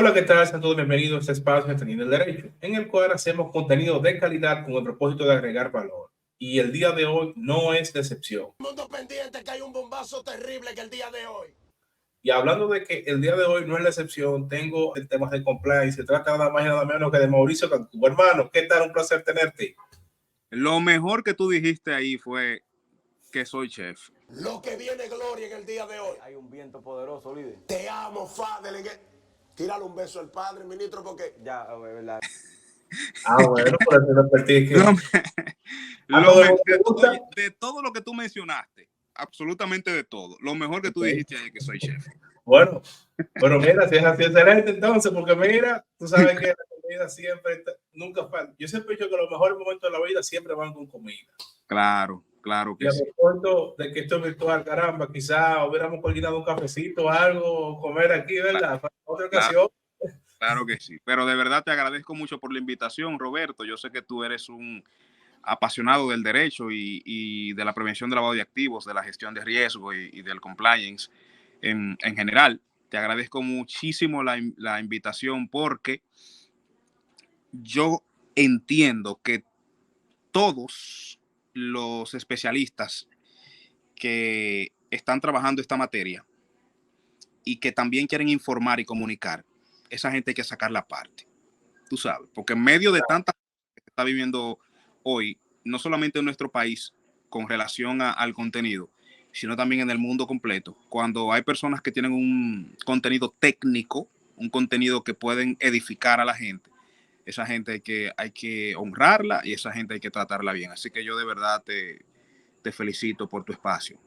Hola, ¿qué tal? Sean todos bienvenidos a este espacio Teniendo el Derecho, en el cual hacemos contenido de calidad con el propósito de agregar valor. Y el día de hoy no es de excepción. Mundo pendiente que hay un bombazo terrible que el día de hoy. Y hablando de que el día de hoy no es la excepción, tengo el tema de compliance. Se trata nada más y nada menos que de Mauricio Cantú. Hermano, ¿qué tal? Un placer tenerte. Lo mejor que tú dijiste ahí fue que soy chef. Lo que viene gloria en el día de hoy. Hay un viento poderoso, líder. Te amo, Fadel. Tírale un beso al padre, ministro, porque Ya, ¿verdad? Bueno, por eso repetí que... De todo lo que tú mencionaste, absolutamente de todo, lo mejor que tú dijiste ahí es que soy chef. Bueno, pero mira, si es así, excelente entonces, porque mira, tú sabes que la comida siempre, nunca falta. Yo siempre he dicho que los mejores momentos de la vida siempre van con comida. Claro que sí. Y a propósito de que esto es virtual, caramba, quizá hubiéramos coordinado un cafecito o algo, comer aquí, ¿verdad? Para otra ocasión. Claro que sí, pero de verdad te agradezco mucho por la invitación, Roberto. Yo sé que tú eres un apasionado del derecho y de la prevención del lavado de activos, de la gestión de riesgo y del compliance en general. Te agradezco muchísimo la invitación porque yo entiendo que todos los especialistas que están trabajando esta materia y que también quieren informar y comunicar, esa gente hay que sacar la parte, tú sabes, porque en medio de tanta que se está viviendo hoy, no solamente en nuestro país con relación al contenido, sino también en el mundo completo, cuando hay personas que tienen un contenido técnico, un contenido que pueden edificar a la gente, esa gente hay que honrarla y esa gente hay que tratarla bien. Así que yo de verdad te felicito por tu espacio.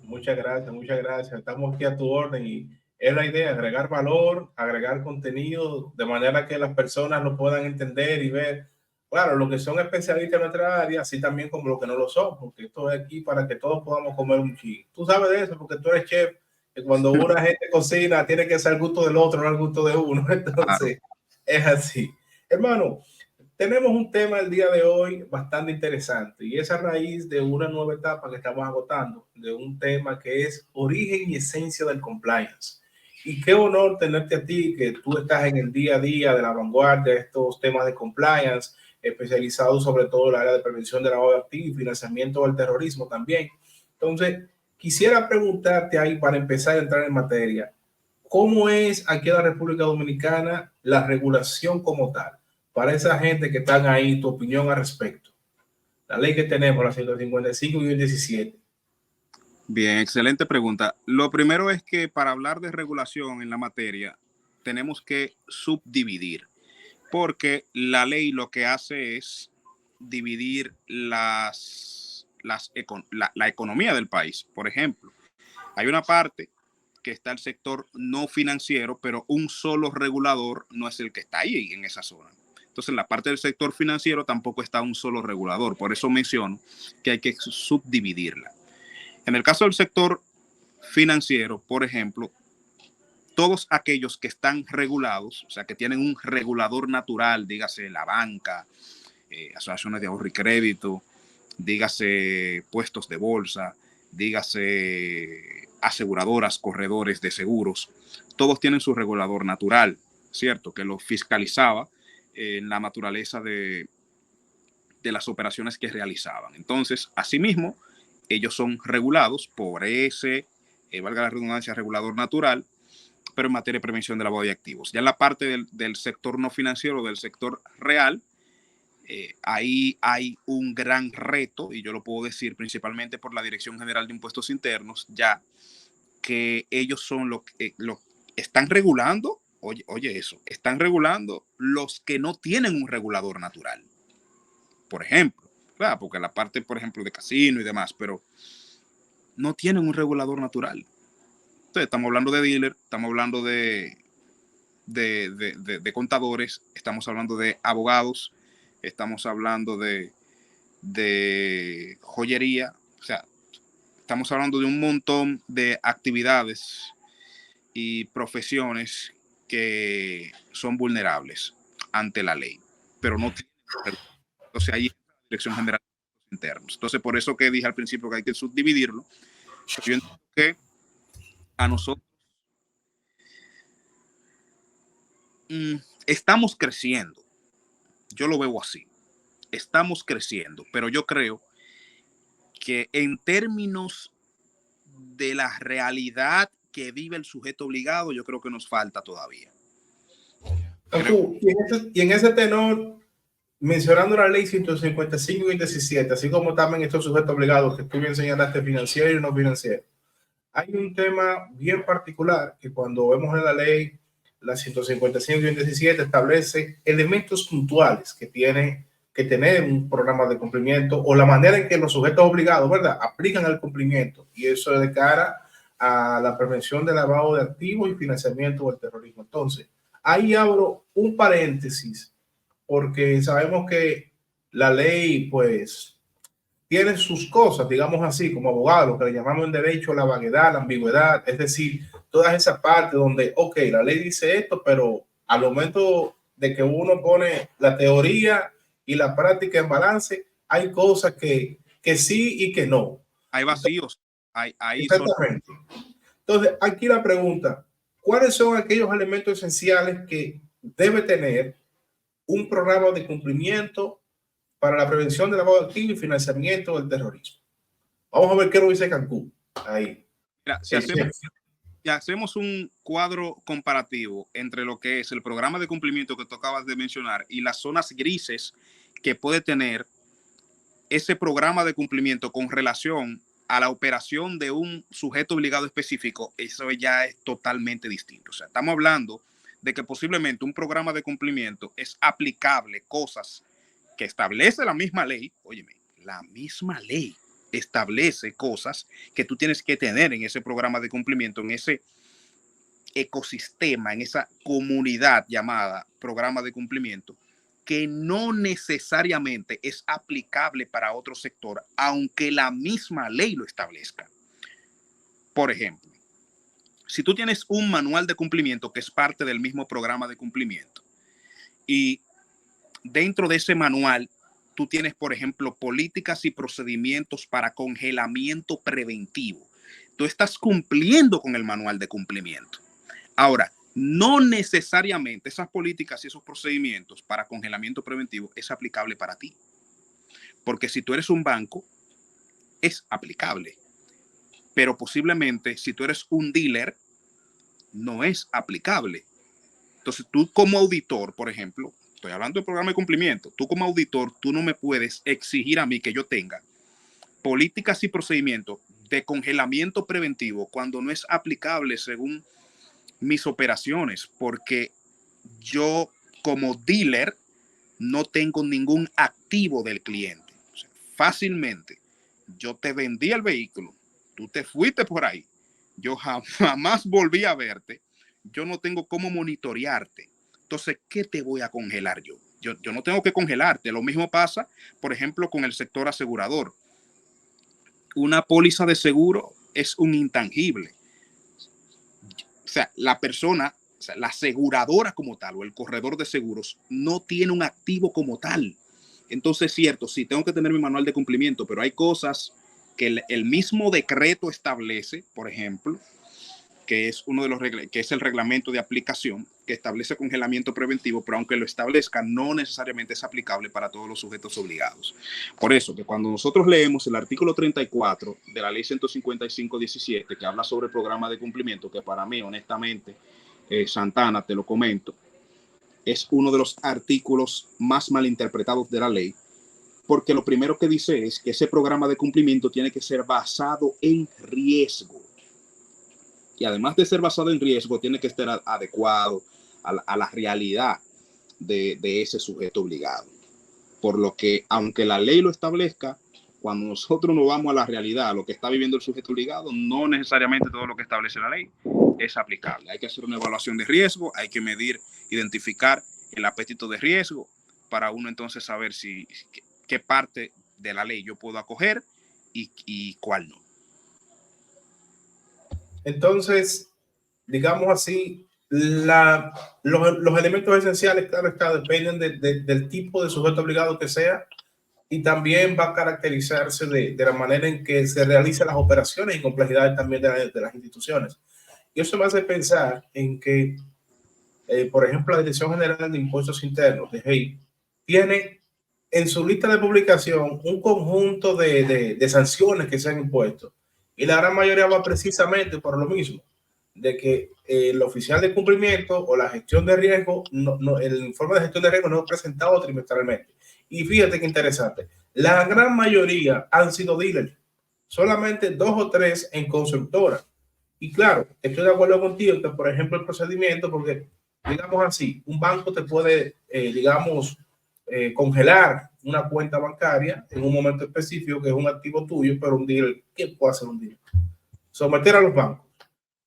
Muchas gracias, muchas gracias. Estamos aquí a tu orden y es la idea, agregar valor, agregar contenido, de manera que las personas lo puedan entender y ver, claro, los que son especialistas en nuestra área, así también como los que no lo son, porque esto es aquí para que todos podamos comer un ching. Tú sabes de eso, porque tú eres chef, que cuando una gente cocina, tiene que ser al gusto del otro, no al gusto de uno. Entonces, claro, es así. Hermano, tenemos un tema el día de hoy bastante interesante y es a raíz de una nueva etapa que estamos agotando, de un tema que es origen y esencia del compliance. Y qué honor tenerte a ti, que tú estás en el día a día de la vanguardia de estos temas de compliance, especializado sobre todo en el área de prevención de lavado de activos y financiamiento del terrorismo también. Entonces, quisiera preguntarte ahí para empezar a entrar en materia, ¿cómo es aquí en la República Dominicana la regulación como tal? Para esa gente que están ahí, tu opinión al respecto. La ley que tenemos, la 155 y el 17. Bien, excelente pregunta. Lo primero es que para hablar de regulación en la materia, tenemos que subdividir, porque la ley lo que hace es dividir la economía del país. Por ejemplo, hay una parte que está el sector no financiero, pero un solo regulador no es el que está ahí en esa zona. Entonces, en la parte del sector financiero tampoco está un solo regulador. Por eso menciono que hay que subdividirla. En el caso del sector financiero, por ejemplo, todos aquellos que están regulados, o sea, que tienen un regulador natural, dígase la banca, asociaciones de ahorro y crédito, dígase puestos de bolsa, dígase aseguradoras, corredores de seguros, todos tienen su regulador natural, ¿cierto? Que lo fiscalizaba en la naturaleza de las operaciones que realizaban. Entonces, asimismo, ellos son regulados por ese, valga la redundancia, regulador natural, pero en materia de prevención de lavado de activos. Ya en la parte del sector no financiero, del sector real, ahí hay un gran reto, y yo lo puedo decir principalmente por la Dirección General de Impuestos Internos, ya que ellos son los que están regulando, oye eso, están regulando los que no tienen un regulador natural. Por ejemplo, claro, porque la parte, por ejemplo, de casino y demás, pero no tienen un regulador natural. Entonces, estamos hablando de dealer, estamos hablando de contadores, estamos hablando de abogados, estamos hablando de joyería, o sea, estamos hablando de un montón de actividades y profesiones que son vulnerables ante la ley, pero no tienen. Entonces, ahí está la Dirección General de Impuestos Internos. Entonces, por eso que dije al principio que hay que subdividirlo, pero yo entiendo que a nosotros estamos creciendo. Yo lo veo así. Estamos creciendo, pero yo creo que en términos de la realidad que vive el sujeto obligado, yo creo que nos falta todavía. Y en ese tenor, mencionando la ley 155 y 17, así como también estos sujetos obligados que tú bien señalaste, financiero y no financiero, hay un tema bien particular que cuando vemos en la ley, la 155 y 17 establece elementos puntuales que tiene que tener un programa de cumplimiento o la manera en que los sujetos obligados, ¿verdad?, aplican el cumplimiento, y eso es de cara a la prevención del lavado de activos y financiamiento del terrorismo. Entonces, ahí abro un paréntesis porque sabemos que la ley, pues, tiene sus cosas, digamos así, como abogado, lo que le llamamos en derecho la vaguedad, la ambigüedad, es decir, todas esas partes donde, ok, la ley dice esto, pero al momento de que uno pone la teoría y la práctica en balance, hay cosas que sí y que no. Hay vacíos. Exactamente. Entonces, aquí la pregunta, ¿cuáles son aquellos elementos esenciales que debe tener un programa de cumplimiento para la prevención del lavado de activos y financiamiento del terrorismo? Vamos a ver qué lo dice Cancún. Ahí. Mira, si hacemos un cuadro comparativo entre lo que es el programa de cumplimiento que tú acabas de mencionar y las zonas grises que puede tener ese programa de cumplimiento con relación a la operación de un sujeto obligado específico, eso ya es totalmente distinto. O sea, estamos hablando de que posiblemente un programa de cumplimiento es aplicable cosas que establece la misma ley. Óyeme, la misma ley establece cosas que tú tienes que tener en ese programa de cumplimiento, en ese ecosistema, en esa comunidad llamada programa de cumplimiento, que no necesariamente es aplicable para otro sector, aunque la misma ley lo establezca. Por ejemplo, si tú tienes un manual de cumplimiento que es parte del mismo programa de cumplimiento y dentro de ese manual tú tienes, por ejemplo, políticas y procedimientos para congelamiento preventivo, tú estás cumpliendo con el manual de cumplimiento. Ahora, no necesariamente esas políticas y esos procedimientos para congelamiento preventivo es aplicable para ti. Porque si tú eres un banco, es aplicable. Pero posiblemente si tú eres un dealer, no es aplicable. Entonces tú como auditor, por ejemplo, estoy hablando del programa de cumplimiento, tú como auditor, tú no me puedes exigir a mí que yo tenga políticas y procedimientos de congelamiento preventivo cuando no es aplicable según mis operaciones, porque yo como dealer no tengo ningún activo del cliente. O sea, fácilmente yo te vendí el vehículo, tú te fuiste por ahí, yo jamás volví a verte, yo no tengo cómo monitorearte. Entonces, ¿qué te voy a congelar yo? Yo no tengo que congelarte. Lo mismo pasa, por ejemplo, con el sector asegurador. Una póliza de seguro es un intangible. O sea, la persona, o sea, la aseguradora como tal o el corredor de seguros no tiene un activo como tal. Entonces, es cierto, sí, tengo que tener mi manual de cumplimiento, pero hay cosas que el mismo decreto establece, por ejemplo, que es uno de los que es el reglamento de aplicación que establece congelamiento preventivo, pero aunque lo establezca, no necesariamente es aplicable para todos los sujetos obligados. Por eso que cuando nosotros leemos el artículo 34 de la ley 155-17, que habla sobre el programa de cumplimiento, que para mí, honestamente, Santana, te lo comento, es uno de los artículos más malinterpretados de la ley, porque lo primero que dice es que ese programa de cumplimiento tiene que ser basado en riesgo. Y además de ser basado en riesgo, tiene que estar adecuado a la realidad de ese sujeto obligado. Por lo que, aunque la ley lo establezca, cuando nosotros nos vamos a la realidad, a lo que está viviendo el sujeto obligado, no necesariamente todo lo que establece la ley es aplicable. Hay que hacer una evaluación de riesgo, hay que medir, identificar el apetito de riesgo para uno entonces saber qué parte de la ley yo puedo acoger y cuál no. Entonces, digamos así, los elementos esenciales, claro está, dependen del tipo de sujeto obligado que sea, y también va a caracterizarse de la manera en que se realizan las operaciones y complejidades también de las instituciones. Y eso me hace pensar en que por ejemplo, la Dirección General de Impuestos Internos, de GEI, tiene en su lista de publicación un conjunto de sanciones que se han impuesto. Y la gran mayoría va precisamente por lo mismo, de que el oficial de cumplimiento o la gestión de riesgo, el informe de gestión de riesgo no es presentado trimestralmente. Y fíjate qué interesante, la gran mayoría han sido dealers, solamente 2 o 3 en constructora. Y claro, estoy de acuerdo contigo que, por ejemplo, el procedimiento, porque digamos así, un banco te puede, congelar una cuenta bancaria en un momento específico que es un activo tuyo, pero un dealer, ¿qué puede hacer un dealer? Someter a los bancos.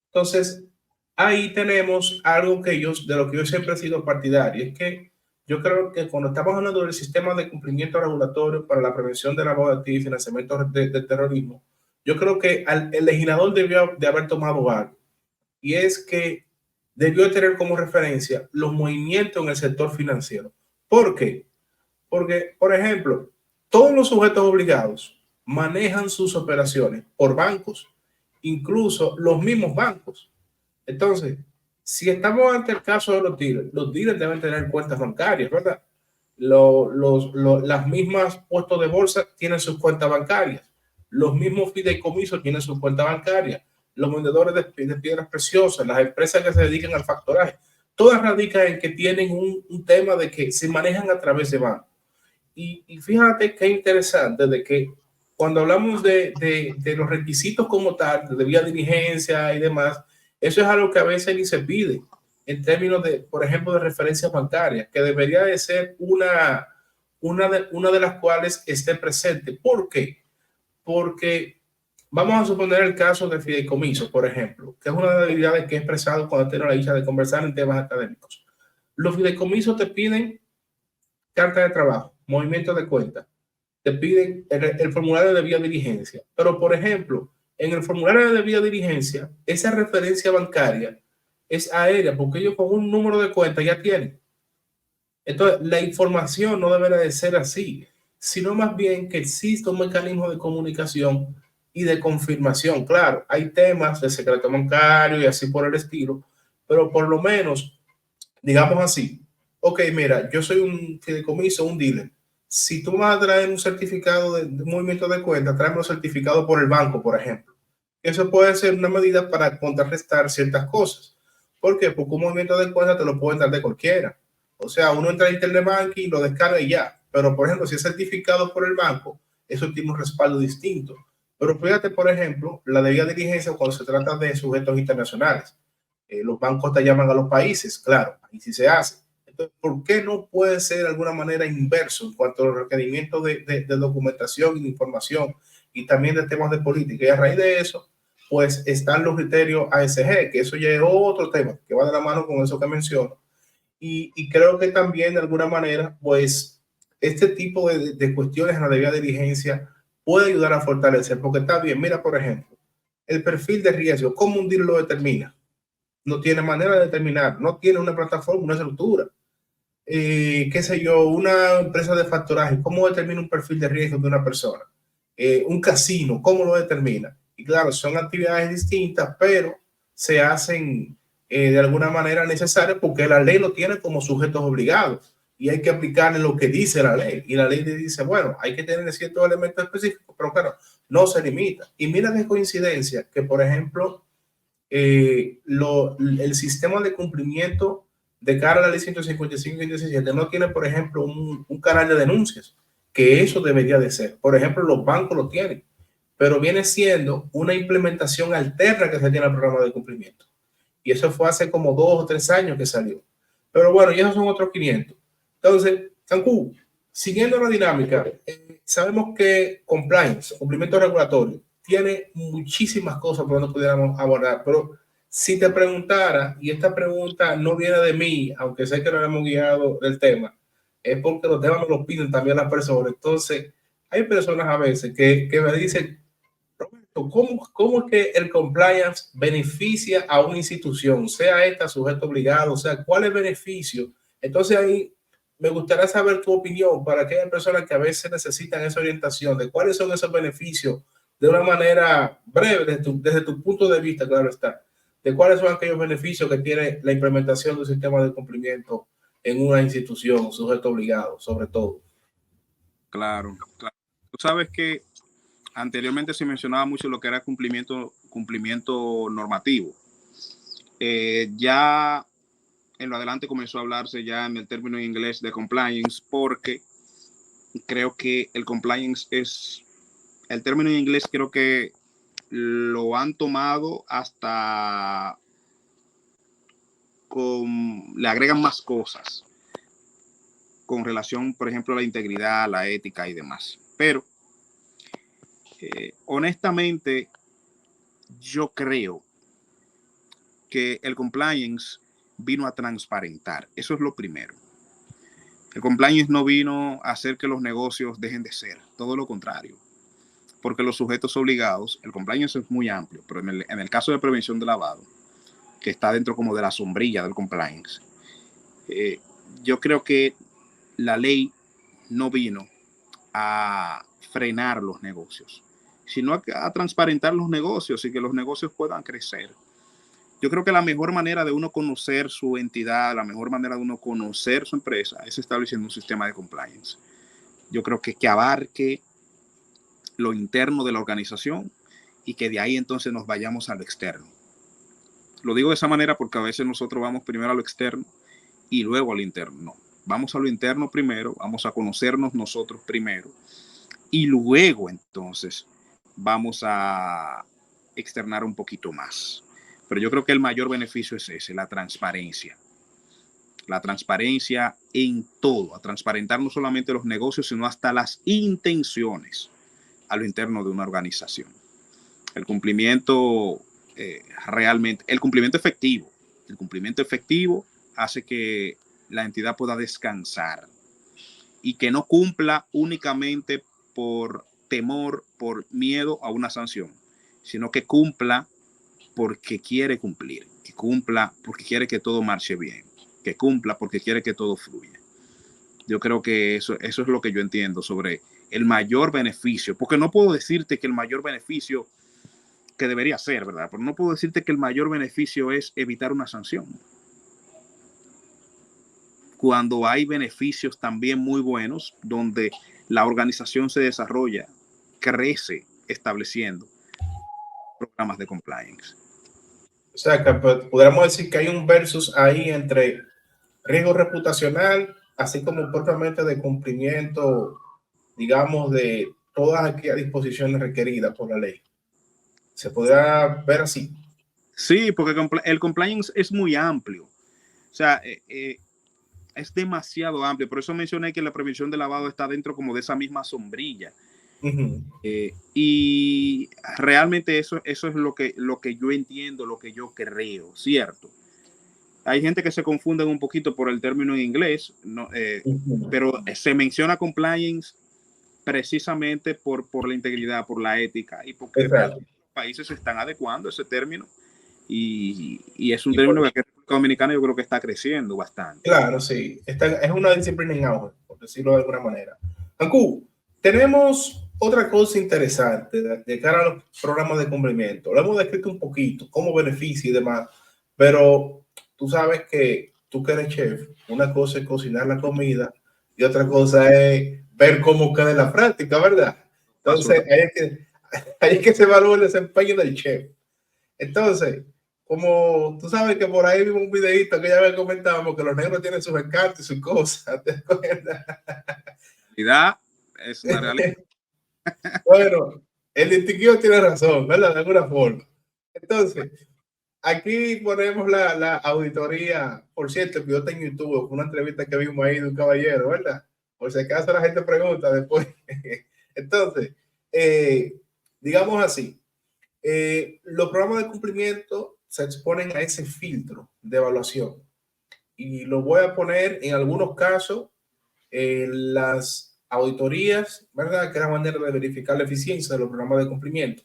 Entonces, ahí tenemos algo de lo que yo siempre he sido partidario, es que yo creo que cuando estamos hablando del sistema de cumplimiento regulatorio para la prevención de lavado de activos y financiamiento de terrorismo, yo creo que el legislador debió de haber tomado algo, y es que debió tener como referencia los movimientos en el sector financiero. ¿Por qué? Porque, por ejemplo, todos los sujetos obligados manejan sus operaciones por bancos, incluso los mismos bancos. Entonces, si estamos ante el caso de los dealers deben tener cuentas bancarias, ¿verdad? Las mismas puestos de bolsa tienen sus cuentas bancarias, los mismos fideicomisos tienen sus cuentas bancarias, los vendedores de piedras preciosas, las empresas que se dedican al factoraje, todas radican en que tienen un tema de que se manejan a través de bancos. Y fíjate qué interesante de que cuando hablamos de los requisitos como tal, de vía diligencia y demás, eso es algo que a veces ni se pide en términos de, por ejemplo, de referencias bancarias, que debería de ser una de las cuales esté presente. ¿Por qué? Porque vamos a suponer el caso de fideicomiso, por ejemplo, que es una de las habilidades que he expresado cuando tengo la dicha de conversar en temas académicos. Los fideicomisos te piden carta de trabajo, movimiento de cuenta, te piden el formulario de vía diligencia. Pero, por ejemplo, en el formulario de vía diligencia, esa referencia bancaria es aérea, porque ellos con un número de cuenta ya tienen. Entonces, la información no debería de ser así, sino más bien que exista un mecanismo de comunicación y de confirmación. Claro, hay temas de secreto bancario y así por el estilo, pero por lo menos, digamos así, ok, mira, yo soy un fideicomiso, un dealer. Si tú vas a traer un certificado de movimiento de cuenta, tráeme un certificado por el banco, por ejemplo. Eso puede ser una medida para contrarrestar ciertas cosas. ¿Por qué? Porque un movimiento de cuenta te lo pueden dar de cualquiera. O sea, uno entra a Internet Banking, lo descarga y ya. Pero, por ejemplo, si es certificado por el banco, eso tiene un respaldo distinto. Pero fíjate, por ejemplo, la debida diligencia cuando se trata de sujetos internacionales. Los bancos te llaman a los países, claro, ahí sí se hace. Entonces, ¿por qué no puede ser de alguna manera inverso en cuanto a los requerimientos de documentación y de información y también de temas de política? Y a raíz de eso, pues están los criterios ASG, que eso ya es otro tema que va de la mano con eso que menciono. Y creo que también de alguna manera, pues este tipo de cuestiones en la debida diligencia puede ayudar a fortalecer, porque está bien, mira, por ejemplo, el perfil de riesgo, ¿cómo un dealer lo determina? No tiene manera de determinar, no tiene una plataforma, una estructura. Qué sé yo, una empresa de factoraje, ¿cómo determina un perfil de riesgo de una persona? Un casino, ¿cómo lo determina? Y claro, son actividades distintas, pero se hacen de alguna manera necesarias porque la ley lo tiene como sujetos obligados y hay que aplicarle lo que dice la ley. Y la ley dice, bueno, hay que tener ciertos elementos específicos, pero claro, no se limita. Y mira qué coincidencia que, por ejemplo, el sistema de cumplimiento de cara a la ley 155 y 17 no tiene, por ejemplo, un canal de denuncias, que eso debería de ser. Por ejemplo, los bancos lo tienen, pero viene siendo una implementación alterna que se tiene al programa de cumplimiento. Y eso fue hace como 2 o 3 años que salió. Pero bueno, y esos son otros 500. Entonces, Cancún, siguiendo la dinámica, sabemos que compliance, cumplimiento regulatorio, tiene muchísimas cosas por donde pudiéramos abordar, pero si te preguntara, y esta pregunta no viene de mí, aunque sé que no hemos guiado del tema, es porque los temas me los piden también las personas. Entonces, hay personas a veces que me dicen, Roberto, ¿cómo es que el compliance beneficia a una institución, sea esta sujeto obligado, o sea, cuál es el beneficio? Entonces ahí me gustaría saber tu opinión para aquellas personas que a veces necesitan esa orientación de cuáles son esos beneficios de una manera breve, desde tu punto de vista, claro está, de cuáles son aquellos beneficios que tiene la implementación de un sistema de cumplimiento en una institución, sujeto obligado, sobre todo. Claro, claro. Tú sabes que anteriormente se mencionaba mucho lo que era cumplimiento normativo. Ya en lo adelante comenzó a hablarse ya en el término en inglés de compliance, porque creo que el compliance es, el término en inglés creo que lo han tomado hasta le agregan más cosas con relación, por ejemplo, a la integridad, la ética y demás. Pero honestamente, yo creo que el compliance vino a transparentar. Eso es lo primero. El compliance no vino a hacer que los negocios dejen de ser, todo lo contrario. Porque los sujetos obligados, el compliance es muy amplio, pero en el caso de prevención de lavado, que está dentro como de la sombrilla del compliance, yo creo que la ley no vino a frenar los negocios, sino a transparentar los negocios y que los negocios puedan crecer. Yo creo que la mejor manera de uno conocer su entidad, la mejor manera de uno conocer su empresa es estableciendo un sistema de compliance. Yo creo que abarque lo interno de la organización y que de ahí entonces nos vayamos a lo externo. Lo digo de esa manera porque a veces nosotros vamos primero a lo externo y luego a lo interno. No, vamos a lo interno primero, vamos a conocernos nosotros primero y luego entonces vamos a externar un poquito más. Pero yo creo que el mayor beneficio es ese, la transparencia. La transparencia en todo, a transparentar no solamente los negocios, sino hasta las intenciones a lo interno de una organización. El cumplimiento realmente, el cumplimiento efectivo hace que la entidad pueda descansar y que no cumpla únicamente por temor, por miedo a una sanción, sino que cumpla porque quiere cumplir, que cumpla porque quiere que todo marche bien, que cumpla porque quiere que todo fluya. Yo creo que eso es lo que yo entiendo sobre el mayor beneficio, porque no puedo decirte que el mayor beneficio que debería ser, ¿verdad? Pero no puedo decirte que el mayor beneficio es evitar una sanción. Cuando hay beneficios también muy buenos, donde la organización se desarrolla, crece estableciendo programas de compliance. O sea, que podríamos decir que hay un versus ahí entre riesgo reputacional, así como propiamente de cumplimiento, digamos, de todas aquellas disposiciones requeridas por la ley. Se podrá ver así. Sí, porque el compliance es muy amplio. O sea, es demasiado amplio. Por eso mencioné que la prevención de lavado está dentro como de esa misma sombrilla. Y realmente eso es lo que yo entiendo, lo que yo creo, ¿cierto? Hay gente que se confunden un poquito por el término en inglés, ¿no? Pero se menciona compliance precisamente por la integridad, por la ética y porque realmente los países se están adecuando a ese término y es un término que en República Dominicana yo creo que está creciendo bastante. Claro, sí. Es una disciplina en auge, por decirlo de alguna manera. Ancu, tenemos otra cosa interesante de cara a los programas de cumplimiento. Lo hemos descrito un poquito, cómo beneficia y demás, pero tú sabes que tú que eres chef, una cosa es cocinar la comida y otra cosa es ver cómo queda en la práctica, ¿verdad? Entonces, ahí es que se evalúa el desempeño del chef. Entonces, como tú sabes que por ahí vimos un videito que ya me comentábamos que los negros tienen sus encantos y sus cosas. ¿Te acuerdas? Es una realidad. Bueno, el distinguido tiene razón, ¿verdad? De alguna forma. Entonces, aquí ponemos la auditoría, por cierto, que yo tengo en YouTube, una entrevista que vimos ahí de un caballero, ¿verdad? Por si acaso la gente pregunta después. Entonces, digamos así, los programas de cumplimiento se exponen a ese filtro de evaluación y lo voy a poner en algunos casos las auditorías, ¿verdad? Que es la manera de verificar la eficiencia de los programas de cumplimiento.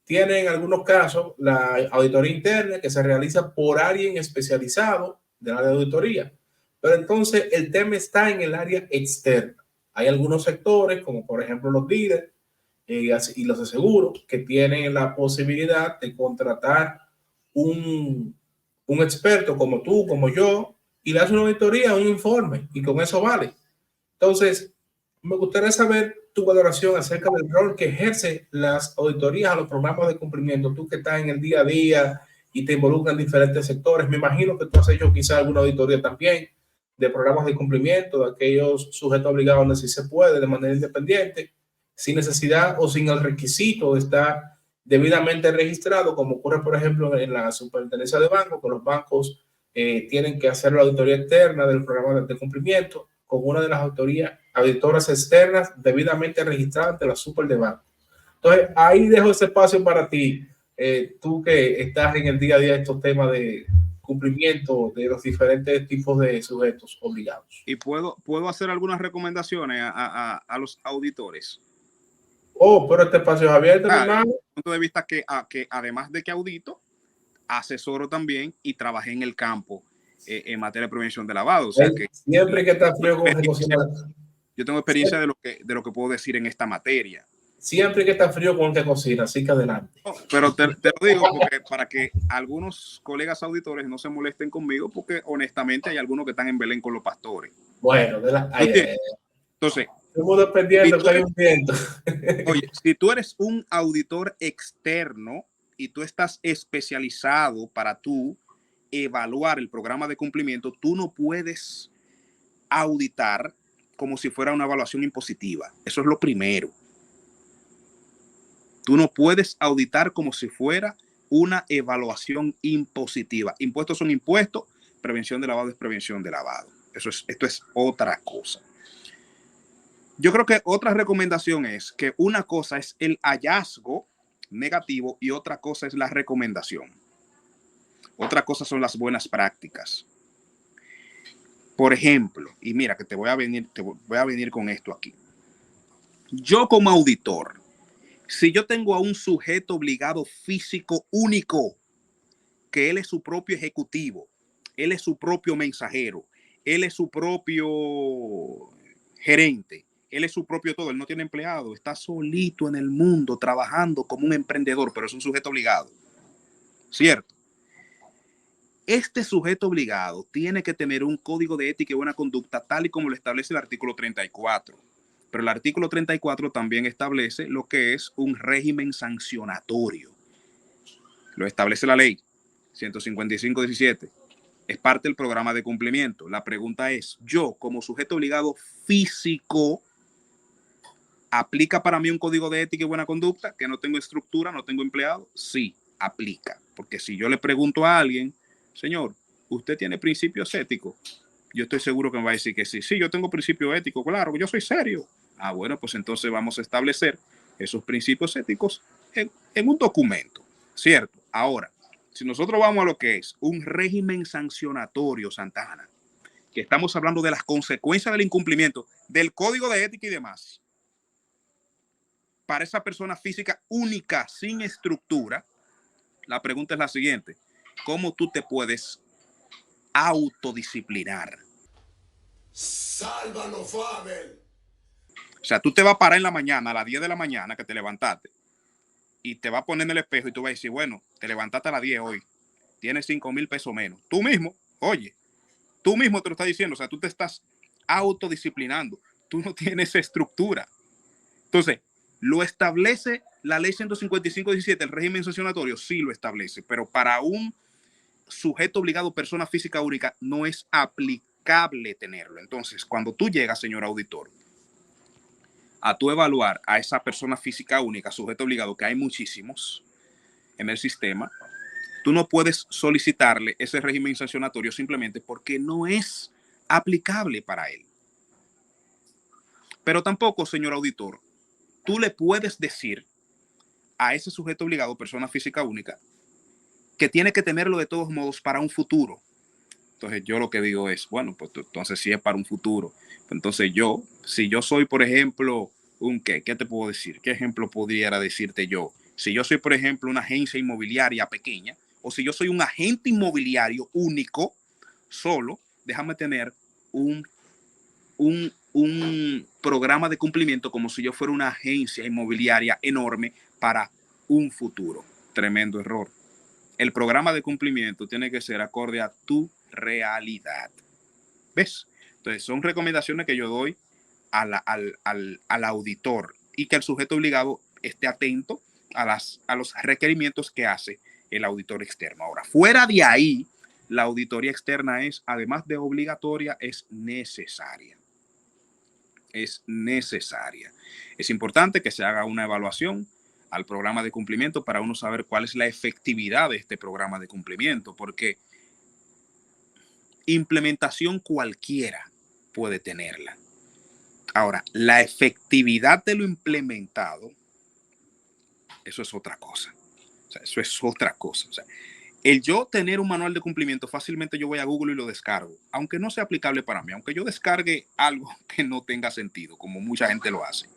Tienen en algunos casos la auditoría interna que se realiza por alguien especializado de la auditoría, pero entonces el tema está en el área externa. Hay algunos sectores, como por ejemplo los líderes y los de seguro, que tienen la posibilidad de contratar un experto como tú, como yo, y le hace una auditoría, un informe, y con eso vale. Entonces, me gustaría saber tu valoración acerca del rol que ejerce las auditorías a los programas de cumplimiento. Tú que estás en el día a día y te involucras en diferentes sectores, me imagino que tú has hecho quizá alguna auditoría también de programas de cumplimiento, de aquellos sujetos obligados donde sí se puede de manera independiente, sin necesidad o sin el requisito de estar debidamente registrado, como ocurre, por ejemplo, en la superintendencia de bancos, que los bancos tienen que hacer la auditoría externa del programa de cumplimiento con una de las auditoras externas debidamente registradas ante la super de banco. Entonces, ahí dejo ese espacio para ti, tú que estás en el día a día de estos temas de cumplimiento de los diferentes tipos de sujetos obligados. Y puedo hacer algunas recomendaciones a los auditores. Oh, pero este espacio es abierto, mi hermano. Desde el punto de vista que además de que audito, asesoro también y trabajé en el campo en materia de prevención de lavado. O sea que siempre que está frío con cocina. Yo tengo experiencia de lo que puedo decir en esta materia. Siempre que está frío con que cocina, así que adelante. Pero te lo digo porque para que algunos colegas auditores no se molesten conmigo, porque honestamente hay algunos que están en Belén con los pastores. Bueno, entonces, estamos dependiendo que hay un viento. Oye, si tú eres un auditor externo y tú estás especializado para tú evaluar el programa de cumplimiento, tú no puedes auditar como si fuera una evaluación impositiva. Eso es lo primero. Tú no puedes auditar como si fuera una evaluación impositiva. Impuestos son impuestos, prevención de lavado es prevención de lavado. Esto es otra cosa. Yo creo que otra recomendación es que una cosa es el hallazgo negativo y otra cosa es la recomendación. Otra cosa son las buenas prácticas. Por ejemplo, y mira que te voy a venir con esto aquí. Yo como auditor, si yo tengo a un sujeto obligado físico único, que él es su propio ejecutivo, él es su propio mensajero, él es su propio gerente, él es su propio todo, él no tiene empleado, está solito en el mundo trabajando como un emprendedor, pero es un sujeto obligado, ¿cierto? Este sujeto obligado tiene que tener un código de ética y buena conducta tal y como lo establece el artículo 34. Pero el artículo 34 también establece lo que es un régimen sancionatorio. Lo establece la ley 155-17. Es parte del programa de cumplimiento. La pregunta es, yo como sujeto obligado físico, ¿aplica para mí un código de ética y buena conducta? Que no tengo estructura, no tengo empleado. Sí, aplica. Porque si yo le pregunto a alguien, señor, ¿usted tiene principios éticos? Yo estoy seguro que me va a decir que sí. Sí, yo tengo principios éticos, claro, yo soy serio. Ah, bueno, pues entonces vamos a establecer esos principios éticos en un documento, ¿cierto? Ahora, si nosotros vamos a lo que es un régimen sancionatorio, Santana, que estamos hablando de las consecuencias del incumplimiento del código de ética y demás, para esa persona física única, sin estructura, la pregunta es la siguiente: ¿cómo tú te puedes autodisciplinar? Sálvanos, Fabel. O sea, tú te vas a parar en la mañana, a las 10 de la mañana que te levantaste, y te vas a poner en el espejo y tú vas a decir, bueno, te levantaste a las 10 hoy, tienes 5,000 pesos menos. Tú mismo, oye, tú mismo te lo estás diciendo, o sea, tú te estás autodisciplinando, tú no tienes estructura. Entonces, ¿lo establece la ley 155-17, el régimen sancionatorio? Sí lo establece, pero para un sujeto obligado, persona física única, no es aplicable tenerlo. Entonces, cuando tú llegas, señor auditor, a tú evaluar a esa persona física única, sujeto obligado, que hay muchísimos en el sistema, tú no puedes solicitarle ese régimen sancionatorio simplemente porque no es aplicable para él. Pero tampoco, señor auditor, tú le puedes decir a ese sujeto obligado, persona física única, que tiene que tenerlo de todos modos para un futuro. Entonces yo lo que digo es, bueno, pues entonces si es para un futuro, entonces yo, si yo soy, por ejemplo, ¿qué te puedo decir? ¿Qué ejemplo pudiera decirte yo? Si yo soy, por ejemplo, una agencia inmobiliaria pequeña, o si yo soy un agente inmobiliario único, solo, déjame tener un programa de cumplimiento como si yo fuera una agencia inmobiliaria enorme para un futuro. Tremendo error. el programa de cumplimiento tiene que ser acorde a tu realidad. ¿Ves? Entonces, son recomendaciones que yo doy al auditor y que el sujeto obligado esté atento a los requerimientos que hace el auditor externo. Ahora, fuera de ahí, la auditoría externa es, además de obligatoria, es necesaria. Es necesaria. Es importante que se haga una evaluación al programa de cumplimiento para uno saber cuál es la efectividad de este programa de cumplimiento, porque implementación cualquiera puede tenerla. Ahora, la efectividad de lo implementado, eso es otra cosa. O sea, eso es otra cosa. O sea, el yo tener un manual de cumplimiento, fácilmente yo voy a Google y lo descargo, aunque no sea aplicable para mí, aunque yo descargue algo que no tenga sentido, como mucha gente lo hace.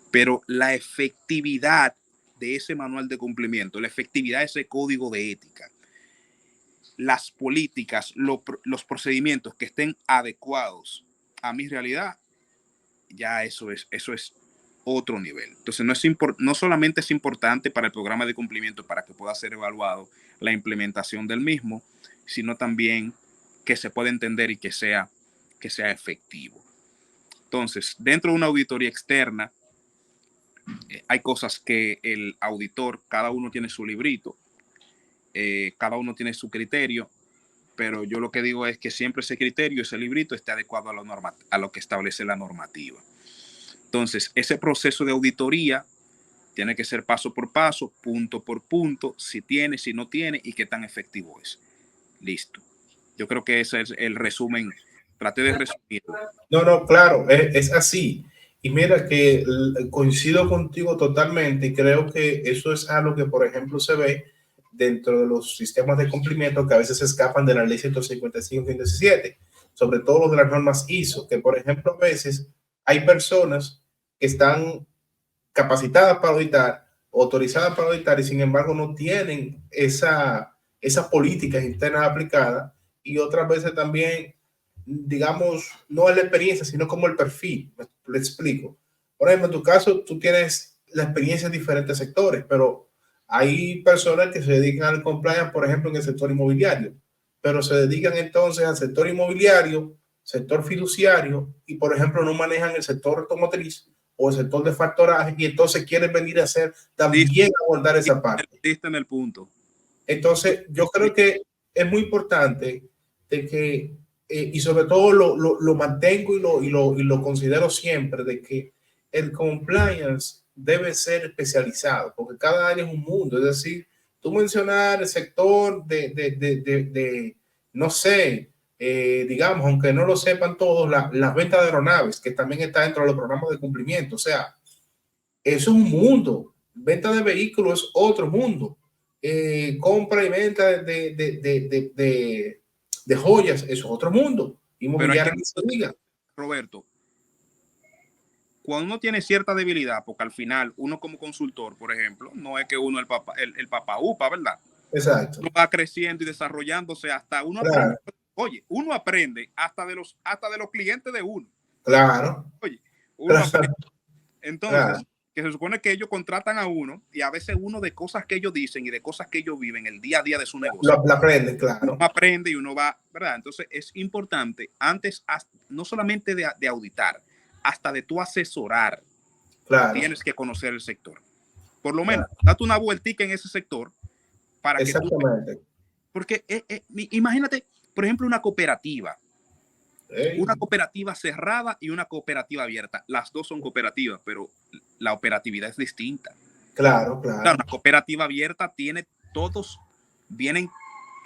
Pero la efectividad de ese manual de cumplimiento, la efectividad de ese código de ética, las políticas, los procedimientos que estén adecuados a mi realidad, ya eso es otro nivel. Entonces, no solamente es importante para el programa de cumplimiento para que pueda ser evaluado la implementación del mismo, sino también que se pueda entender y que sea efectivo. Entonces, dentro de una auditoría externa, hay cosas que el auditor, cada uno tiene su librito, cada uno tiene su criterio, pero yo lo que digo es que siempre ese criterio, ese librito esté adecuado a lo que establece la normativa. Entonces, ese proceso de auditoría tiene que ser paso por paso, punto por punto, si tiene, si no tiene y qué tan efectivo es. Listo. Yo creo que ese es el resumen. Traté de resumirlo. No, claro, es así. Y mira que coincido contigo totalmente y creo que eso es algo que, por ejemplo, se ve dentro de los sistemas de cumplimiento que a veces se escapan de la ley 155-117, sobre todo lo de las normas ISO, que, por ejemplo, a veces hay personas que están capacitadas para auditar, autorizadas para auditar y sin embargo no tienen esas políticas internas aplicadas y otras veces también, digamos, no es la experiencia, sino como el perfil. Le explico. Por ejemplo, en tu caso, tú tienes la experiencia en diferentes sectores, pero hay personas que se dedican al compliance, por ejemplo, en el sector inmobiliario, pero se dedican entonces al sector inmobiliario, sector fiduciario y, por ejemplo, no manejan el sector automotriz o el sector de factoraje y entonces quieren venir a hacer también abordar esa parte. Está en el punto. Entonces, yo creo que es muy importante de que, y sobre todo lo mantengo y lo considero siempre, de que el compliance debe ser especializado, porque cada área es un mundo. Es decir, tú mencionar el sector de no sé, digamos, aunque no lo sepan todos, las ventas de aeronaves, que también está dentro de los programas de cumplimiento. O sea, eso es un mundo. Venta de vehículos es otro mundo. Compra y venta de joyas, eso es otro mundo. Inmobiliaria, que se diga. Roberto, cuando uno tiene cierta debilidad, porque al final uno como consultor, por ejemplo, no es que uno el papá upa, ¿verdad? Exacto. Uno va creciendo y desarrollándose hasta uno Claro. aprende. Oye, uno aprende hasta de los clientes de uno. Claro. Oye, uno aprende. Entonces, Claro. que se supone que ellos contratan a uno y a veces uno de cosas que ellos dicen y de cosas que ellos viven el día a día de su negocio. Lo aprende, claro. Uno aprende y uno va, ¿verdad? Entonces es importante antes, no solamente de auditar, hasta de tú asesorar, Claro. tienes que conocer el sector. Por lo menos, Claro. date una vueltica en ese sector para que tú... Exactamente. Porque imagínate, por ejemplo, una cooperativa. Hey. Una cooperativa cerrada y una cooperativa abierta. Las dos son cooperativas, pero la operatividad es distinta. Claro, claro. Una cooperativa abierta todos vienen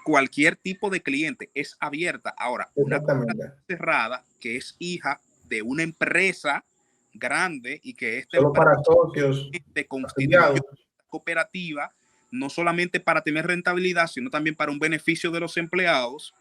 cualquier tipo de cliente, es abierta. Ahora, una cooperativa cerrada que es hija de una empresa grande y que esta solo para socios constituyó cooperativa no solamente para tener rentabilidad, sino también para un beneficio de los empleados.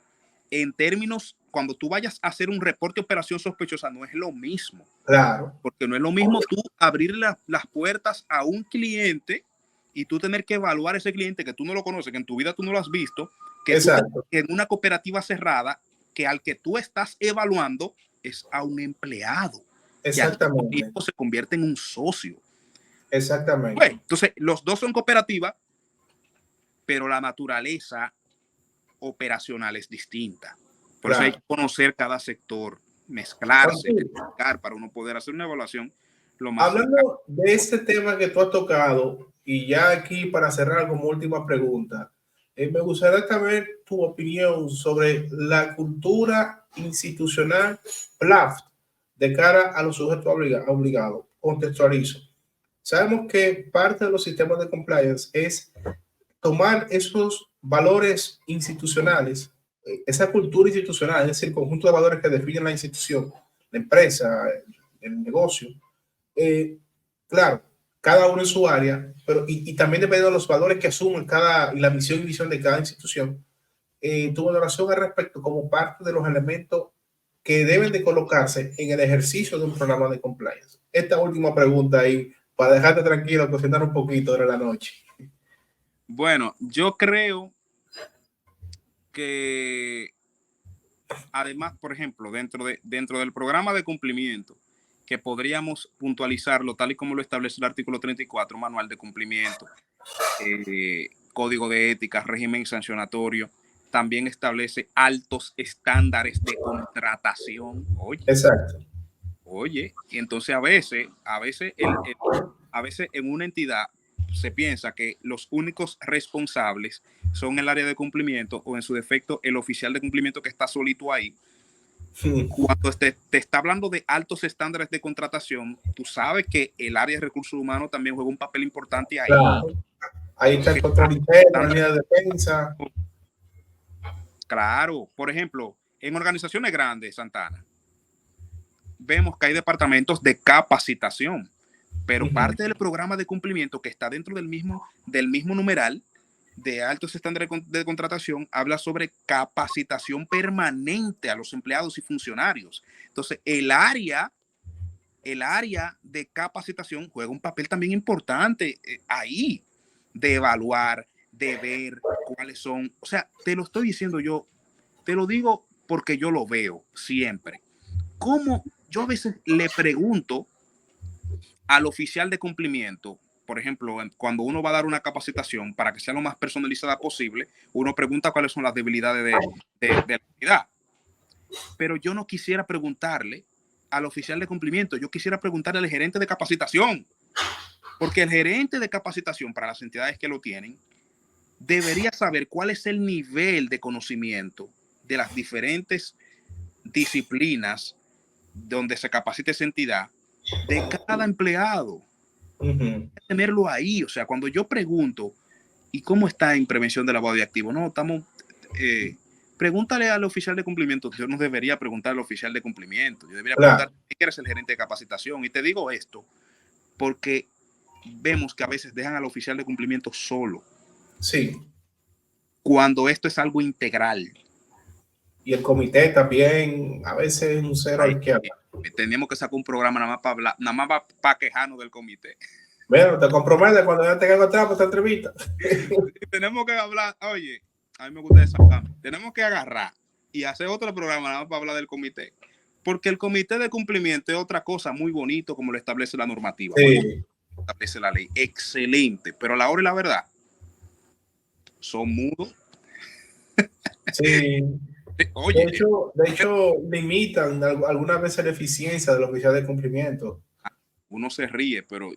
En términos, cuando tú vayas a hacer un reporte de operación sospechosa, no es lo mismo. Claro. Porque no es lo mismo tú abrir las puertas a un cliente y tú tener que evaluar a ese cliente que tú no lo conoces, que en tu vida tú no lo has visto, que en una cooperativa cerrada, que al que tú estás evaluando es a un empleado. Exactamente. Y se convierte en un socio. Exactamente. Bueno, entonces, los dos son cooperativas, pero la naturaleza operacional es distinta. Por eso Claro. hay que conocer cada sector, mezclarse, Juan, explicar para uno poder hacer una evaluación lo más cercana. hablando de este tema que tú has tocado, y ya aquí para cerrar como última pregunta, me gustaría saber tu opinión sobre la cultura institucional PLAFT de cara a los sujetos obligados. Contextualizo. Sabemos que parte de los sistemas de compliance es tomar esos valores institucionales, esa cultura institucional, es decir, el conjunto de valores que definen la institución, la empresa, el negocio. Claro, cada uno en su área, pero y también dependiendo de los valores que asumen cada, y la misión y visión de cada institución, tu valoración al respecto como parte de los elementos que deben de colocarse en el ejercicio de un programa de compliance. Esta última pregunta ahí, para dejarte tranquilo, cocinar un poquito de la noche. Bueno, yo creo que además, por ejemplo, dentro del programa de cumplimiento, que podríamos puntualizarlo tal y como lo establece el artículo 34, manual de cumplimiento, código de ética, régimen sancionatorio, también establece altos estándares de contratación. Exacto. Oye, y entonces a veces en una entidad se piensa que los únicos responsables son el área de cumplimiento o en su defecto el oficial de cumplimiento que está solito ahí. Cuando te está hablando de altos estándares de contratación, tú sabes que el área de recursos humanos también juega un papel importante ahí. Claro. Ahí está el control interno, la línea de defensa. Claro, por ejemplo, en organizaciones grandes, Santana, vemos que hay departamentos de capacitación, pero parte del programa de cumplimiento que está dentro del mismo numeral de altos estándares de contratación habla sobre capacitación permanente a los empleados y funcionarios. Entonces, el área de capacitación juega un papel también importante ahí, de evaluar, de ver cuáles son. O sea, te lo estoy diciendo yo, te lo digo porque yo lo veo siempre. Como yo a veces le pregunto al oficial de cumplimiento, por ejemplo, cuando uno va a dar una capacitación para que sea lo más personalizada posible, uno pregunta cuáles son las debilidades de la unidad. Pero yo no quisiera preguntarle al oficial de cumplimiento, yo quisiera preguntarle al gerente de capacitación, porque el gerente de capacitación para las entidades que lo tienen debería saber cuál es el nivel de conocimiento de las diferentes disciplinas donde se capacita esa entidad de cada empleado. Tenerlo ahí, o sea, cuando yo pregunto, ¿y cómo está en prevención de lavado de activos? No, estamos, pregúntale al oficial de cumplimiento. Yo no debería preguntar al oficial de cumplimiento, yo debería preguntar quién eres el gerente de capacitación. Y te digo esto porque vemos que a veces dejan al oficial de cumplimiento solo. Sí. Cuando esto es algo integral. Y el comité también, a veces un cero a la izquierda. Teníamos que sacar un programa nada más para hablar, nada más para quejarnos del comité. Bueno, te comprometes cuando ya tenga atrás para esta entrevista. Tenemos que hablar, oye, a mí me gusta esa. Tenemos que agarrar y hacer otro programa nada más para hablar del comité. Porque el comité de cumplimiento es otra cosa muy bonito como lo establece la normativa. Sí. Establece la ley. Excelente. Pero a la hora y la verdad, son mudos. Sí. Oye, de hecho, limitan algunas veces la eficiencia del oficial de cumplimiento. Uno se ríe, pero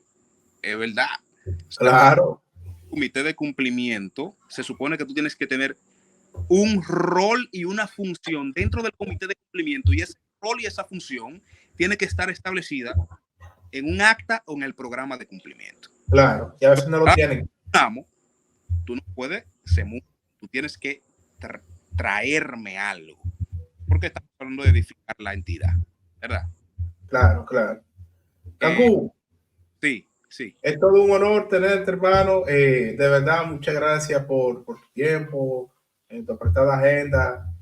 es verdad. Claro. El comité de cumplimiento se supone que tú tienes que tener un rol y una función dentro del comité de cumplimiento, y ese rol y esa función tiene que estar establecida en un acta o en el programa de cumplimiento. Claro, y a veces no lo tienen. Tú no puedes ser mudo, tú tienes que traerme algo, porque estamos hablando de edificar la entidad, ¿verdad? Claro, claro. Cancún. Sí, sí. Es todo un honor tenerte, hermano. De verdad, muchas gracias por tu tiempo, en tu apretada agenda,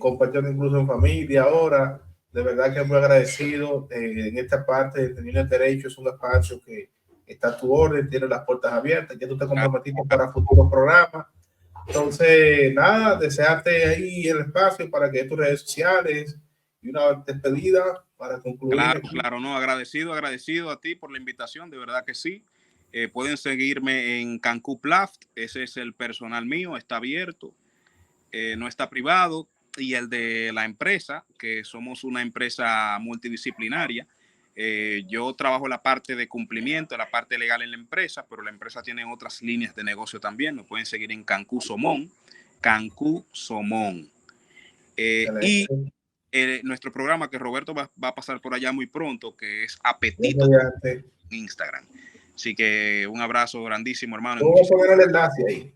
compartiendo incluso en familia ahora. De verdad que muy agradecido. En esta parte de Teniendo el Derecho es un espacio que está a tu orden, tiene las puertas abiertas, que tú te comprometiste para futuros programas. Entonces, nada, desearte ahí el espacio para que tus redes sociales y una despedida para concluir. Claro, no, agradecido a ti por la invitación, de verdad que sí. Pueden seguirme en Cancún Plaft, ese es el personal mío, está abierto, no está privado. Y el de la empresa, que somos una empresa multidisciplinaria. Yo trabajo la parte de cumplimiento, la parte legal en la empresa, pero la empresa tiene otras líneas de negocio también. Nos pueden seguir en Cancún Somón. Cancún Somón. Y nuestro programa, que Roberto va a pasar por allá muy pronto, que es Apetito en Instagram. Así que un abrazo grandísimo, hermano. Voy a poner el enlace ahí.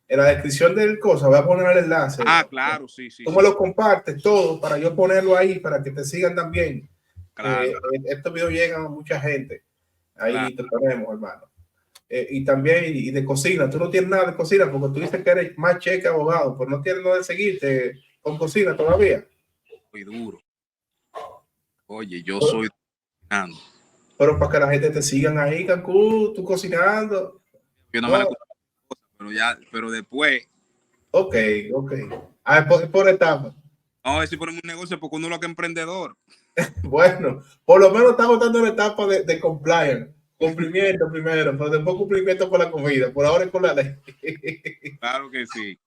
En la descripción del cosa voy a poner el enlace. Claro, sí. Tú me lo compartes todo para yo ponerlo ahí, para que te sigan también. Claro. Estos videos llegan a mucha gente. Ahí te ponemos, hermano. Y también y de cocina. Tú no tienes nada de cocina porque tú dices que eres más cheque abogado, pues no tienes nada de seguirte con cocina todavía. Muy duro. Oye, yo soy cocinando. Pero para que la gente te sigan ahí, Cancún, tú cocinando. Yo no me la pero después. Ok. Por etapa. Vamos a ver si ponemos un negocio porque uno es lo que es emprendedor. Bueno, por lo menos estamos dando la etapa de compliance. Cumplimiento primero, pero después cumplimiento con la comida. Por ahora es con la ley. Claro que sí.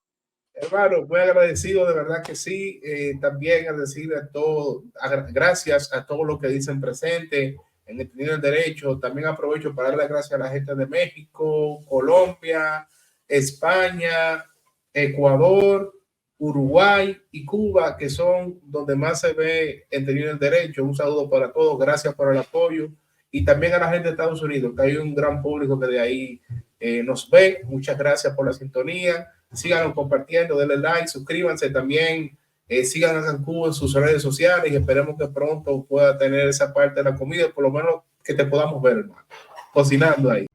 Hermano, muy agradecido, de verdad que sí. También a decirle a todos, gracias a todos los que dicen presente en Entendiendo el Derecho. También aprovecho para darle gracias a la gente de México, Colombia, España, Ecuador, Uruguay y Cuba, que son donde más se ve Entendiendo el Derecho. Un saludo para todos, gracias por el apoyo. Y también a la gente de Estados Unidos, que hay un gran público que de ahí nos ve. Muchas gracias por la sintonía. Síganos compartiendo, denle like, suscríbanse también, sigan a Cancún en sus redes sociales y esperemos que pronto pueda tener esa parte de la comida, por lo menos que te podamos ver, hermano, cocinando ahí.